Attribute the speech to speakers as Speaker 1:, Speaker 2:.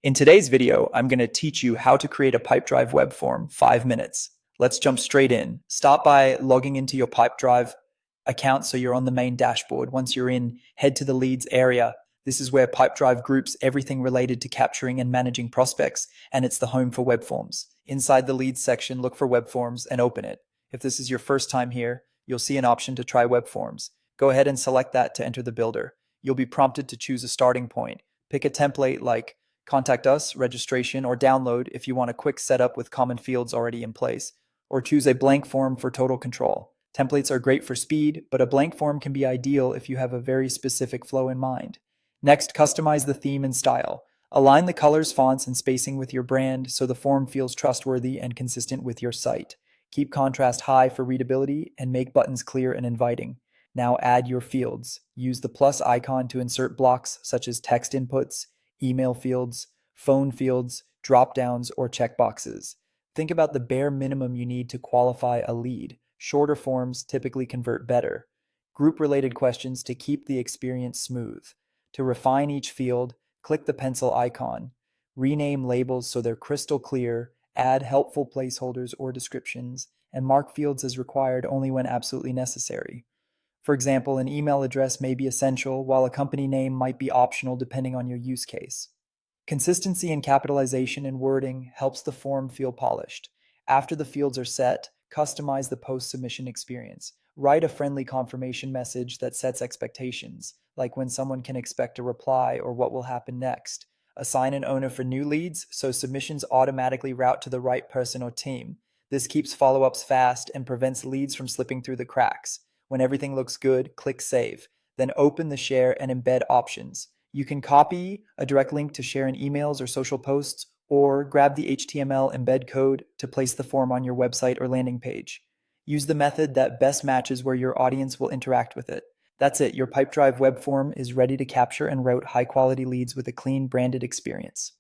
Speaker 1: In today's video, I'm going to teach you how to create a Pipedrive web form, 5 minutes. Let's jump straight in. Start by logging into your Pipedrive account so you're on the main dashboard. Once you're in, head to the leads area. This is where Pipedrive groups everything related to capturing and managing prospects, and it's the home for web forms. Inside the leads section, look for web forms and open it. If this is your first time here, you'll see an option to try web forms. Go ahead and select that to enter the builder. You'll be prompted to choose a starting point. Pick a template like contact us, registration, or download if you want a quick setup with common fields already in place, or choose a blank form for total control. Templates are great for speed, but a blank form can be ideal if you have a very specific flow in mind. Next, customize the theme and style. Align the colors, fonts, and spacing with your brand so the form feels trustworthy and consistent with your site. Keep contrast high for readability and make buttons clear and inviting. Now add your fields. Use the plus icon to insert blocks such as text inputs, email fields, phone fields, drop-downs, or checkboxes. Think about the bare minimum you need to qualify a lead. Shorter forms typically convert better. Group-related questions to keep the experience smooth. To refine each field, click the pencil icon. Rename labels so they're crystal clear, add helpful placeholders or descriptions, and mark fields as required only when absolutely necessary. For example, an email address may be essential, while a company name might be optional depending on your use case. Consistency in capitalization and wording helps the form feel polished. After the fields are set, customize the post-submission experience. Write a friendly confirmation message that sets expectations, like when someone can expect a reply or what will happen next. Assign an owner for new leads so submissions automatically route to the right person or team. This keeps follow-ups fast and prevents leads from slipping through the cracks. When everything looks good, click Save. Then open the Share and Embed options. You can copy a direct link to share in emails or social posts, or grab the HTML embed code to place the form on your website or landing page. Use the method that best matches where your audience will interact with it. That's it. Your Pipedrive web form is ready to capture and route high-quality leads with a clean, branded experience.